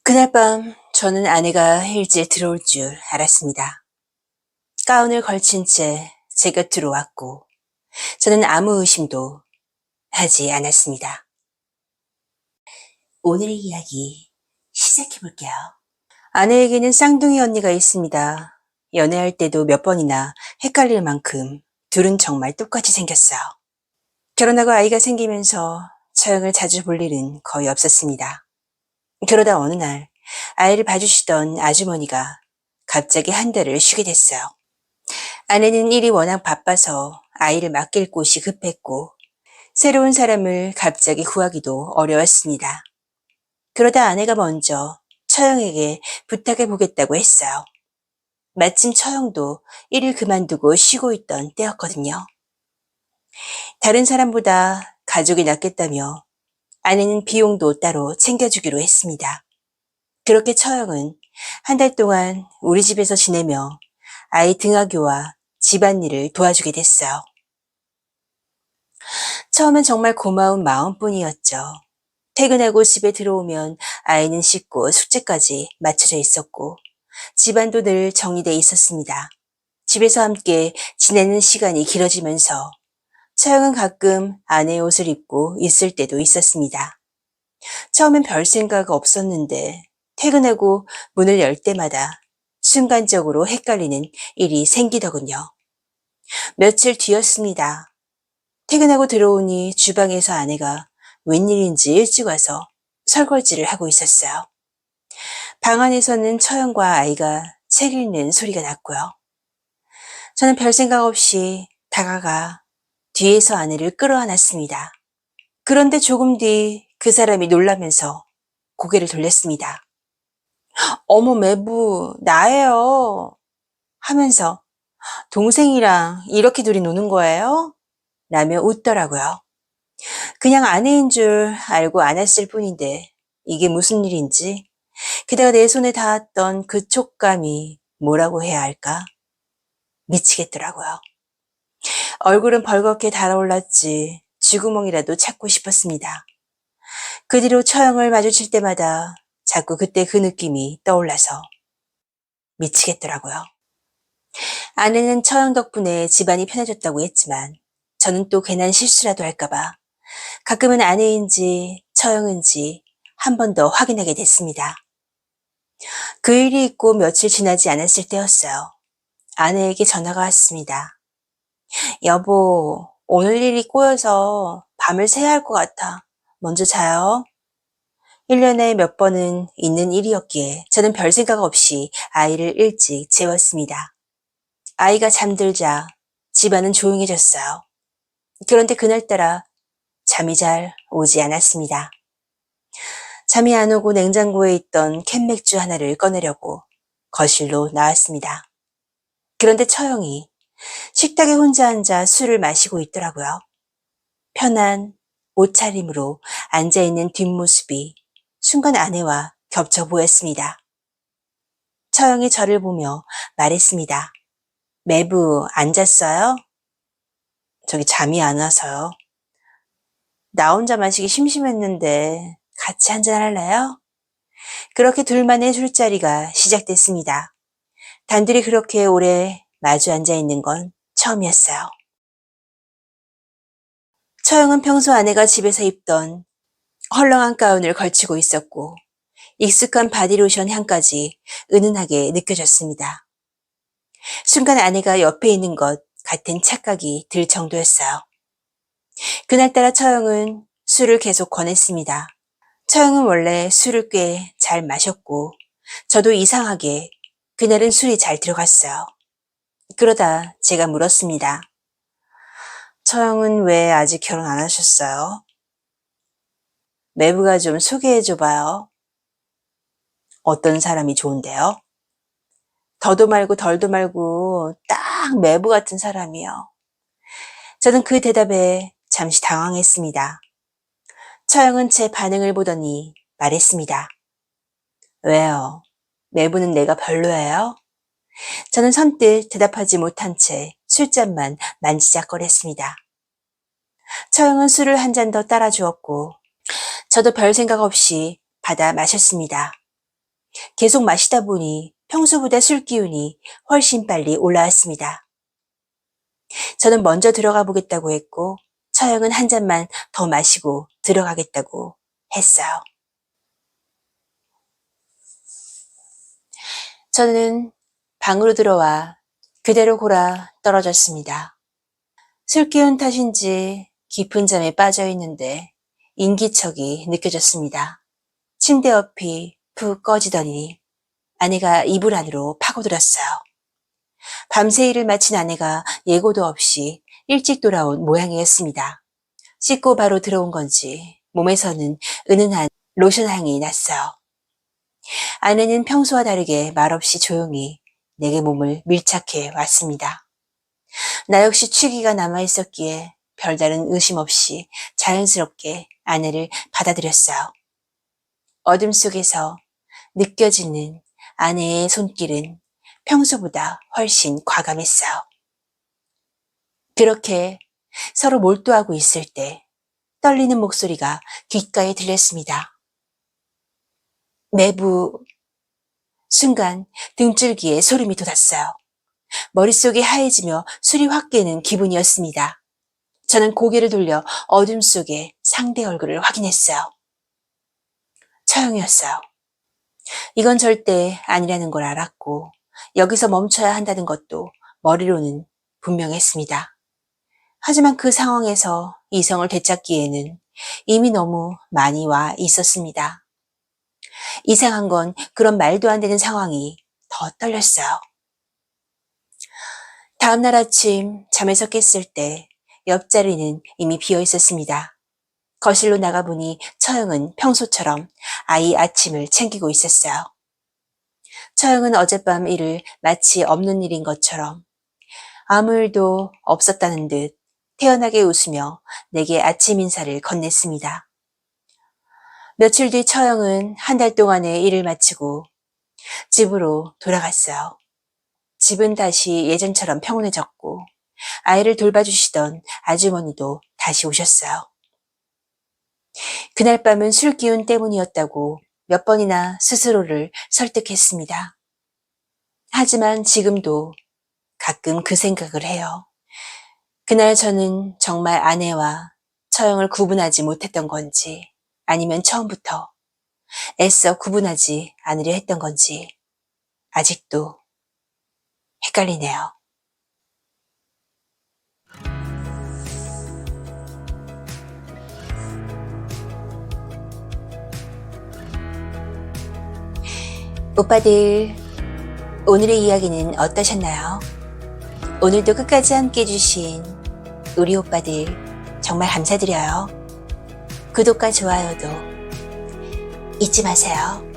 그날 밤 저는 아내가 일찍 들어올 줄 알았습니다. 가운을 걸친 채 제 곁으로 왔고 저는 아무 의심도 하지 않았습니다. 오늘의 이야기 시작해 볼게요. 아내에게는 쌍둥이 언니가 있습니다. 연애할 때도 몇 번이나 헷갈릴 만큼 둘은 정말 똑같이 생겼어요. 결혼하고 아이가 생기면서 처형을 자주 볼 일은 거의 없었습니다. 그러다 어느 날 아이를 봐주시던 아주머니가 갑자기 한 달을 쉬게 됐어요. 아내는 일이 워낙 바빠서 아이를 맡길 곳이 급했고 새로운 사람을 갑자기 구하기도 어려웠습니다. 그러다 아내가 먼저 처형에게 부탁해 보겠다고 했어요. 마침 처형도 일을 그만두고 쉬고 있던 때였거든요. 다른 사람보다 가족이 낫겠다며 아내는 비용도 따로 챙겨주기로 했습니다. 그렇게 처형은 한 달 동안 우리 집에서 지내며 아이 등하교와 집안일을 도와주게 됐어요. 처음엔 정말 고마운 마음뿐이었죠. 퇴근하고 집에 들어오면 아이는 씻고 숙제까지 맞춰져 있었고 집안도 늘 정리돼 있었습니다. 집에서 함께 지내는 시간이 길어지면서 처형은 가끔 아내의 옷을 입고 있을 때도 있었습니다. 처음엔 별 생각 없었는데 퇴근하고 문을 열 때마다 순간적으로 헷갈리는 일이 생기더군요. 며칠 뒤였습니다. 퇴근하고 들어오니 주방에서 아내가 웬일인지 일찍 와서 설거지를 하고 있었어요. 방 안에서는 처형과 아이가 책 읽는 소리가 났고요. 저는 별 생각 없이 다가가 뒤에서 아내를 끌어안았습니다. 그런데 조금 뒤 그 사람이 놀라면서 고개를 돌렸습니다. 어머, 매부, 나예요. 하면서 동생이랑 이렇게 둘이 노는 거예요? 라며 웃더라고요. 그냥 아내인 줄 알고 안았을 뿐인데 이게 무슨 일인지, 게다가 내 손에 닿았던 그 촉감이 뭐라고 해야 할까? 미치겠더라고요. 얼굴은 벌겋게 달아올랐지 쥐구멍이라도 찾고 싶었습니다. 그 뒤로 처형을 마주칠 때마다 자꾸 그때 그 느낌이 떠올라서 미치겠더라고요. 아내는 처형 덕분에 집안이 편해졌다고 했지만 저는 또 괜한 실수라도 할까봐 가끔은 아내인지 처형인지 한 번 더 확인하게 됐습니다. 그 일이 있고 며칠 지나지 않았을 때였어요. 아내에게 전화가 왔습니다. 여보, 오늘 일이 꼬여서 밤을 새야 할 것 같아. 먼저 자요. 1년에 몇 번은 있는 일이었기에 저는 별 생각 없이 아이를 일찍 재웠습니다. 아이가 잠들자 집안은 조용해졌어요. 그런데 그날따라 잠이 잘 오지 않았습니다. 잠이 안 오고 냉장고에 있던 캔맥주 하나를 꺼내려고 거실로 나왔습니다. 그런데 처형이 식탁에 혼자 앉아 술을 마시고 있더라고요. 편한 옷차림으로 앉아있는 뒷모습이 순간 아내와 겹쳐 보였습니다. 처형이 저를 보며 말했습니다. 매부 앉았어요? 저기 잠이 안 와서요. 나 혼자 마시기 심심했는데 같이 한잔 할래요? 그렇게 둘만의 술자리가 시작됐습니다. 단둘이 그렇게 오래 마주 앉아 있는 건 처음이었어요. 처형은 평소 아내가 집에서 입던 헐렁한 가운을 걸치고 있었고 익숙한 바디로션 향까지 은은하게 느껴졌습니다. 순간 아내가 옆에 있는 것 같은 착각이 들 정도였어요. 그날따라 처형은 술을 계속 권했습니다. 처형은 원래 술을 꽤 잘 마셨고 저도 이상하게 그날은 술이 잘 들어갔어요. 그러다 제가 물었습니다. 처형은 왜 아직 결혼 안 하셨어요? 매부가 좀 소개해줘봐요. 어떤 사람이 좋은데요? 더도 말고 덜도 말고 딱 매부 같은 사람이요. 저는 그 대답에 잠시 당황했습니다. 처형은 제 반응을 보더니 말했습니다. 왜요? 매부는 내가 별로예요? 저는 선뜻 대답하지 못한 채 술잔만 만지작거렸습니다. 처형은 술을 한 잔 더 따라 주었고 저도 별 생각 없이 받아 마셨습니다. 계속 마시다 보니 평소보다 술 기운이 훨씬 빨리 올라왔습니다. 저는 먼저 들어가 보겠다고 했고 처형은 한 잔만 더 마시고 들어가겠다고 했어요. 저는 방으로 들어와 그대로 골아 떨어졌습니다. 술 기운 탓인지 깊은 잠에 빠져 있는데 인기척이 느껴졌습니다. 침대 옆이 푹 꺼지더니 아내가 이불 안으로 파고들었어요. 밤새 일을 마친 아내가 예고도 없이 일찍 돌아온 모양이었습니다. 씻고 바로 들어온 건지 몸에서는 은은한 로션 향이 났어요. 아내는 평소와 다르게 말없이 조용히 내게 몸을 밀착해 왔습니다. 나 역시 취기가 남아있었기에 별다른 의심 없이 자연스럽게 아내를 받아들였어요. 어둠 속에서 느껴지는 아내의 손길은 평소보다 훨씬 과감했어요. 그렇게 서로 몰두하고 있을 때 떨리는 목소리가 귓가에 들렸습니다. 매부. 순간 등줄기에 소름이 돋았어요. 머릿속이 하얘지며 술이 확 깨는 기분이었습니다. 저는 고개를 돌려 어둠 속에 상대 얼굴을 확인했어요. 처형이었어요. 이건 절대 아니라는 걸 알았고 여기서 멈춰야 한다는 것도 머리로는 분명했습니다. 하지만 그 상황에서 이성을 되찾기에는 이미 너무 많이 와 있었습니다. 이상한 건 그런 말도 안 되는 상황이 더 떨렸어요. 다음날 아침 잠에서 깼을 때 옆자리는 이미 비어 있었습니다. 거실로 나가보니 처형은 평소처럼 아이 아침을 챙기고 있었어요. 처형은 어젯밤 일을 마치 없는 일인 것처럼 아무 일도 없었다는 듯 태연하게 웃으며 내게 아침 인사를 건넸습니다. 며칠 뒤 처형은 한 달 동안의 일을 마치고 집으로 돌아갔어요. 집은 다시 예전처럼 평온해졌고 아이를 돌봐주시던 아주머니도 다시 오셨어요. 그날 밤은 술 기운 때문이었다고 몇 번이나 스스로를 설득했습니다. 하지만 지금도 가끔 그 생각을 해요. 그날 저는 정말 아내와 처형을 구분하지 못했던 건지 아니면 처음부터 애써 구분하지 않으려 했던 건지 아직도 헷갈리네요. 오빠들, 오늘의 이야기는 어떠셨나요? 오늘도 끝까지 함께 해주신 우리 오빠들 정말 감사드려요. 구독과 좋아요도 잊지 마세요.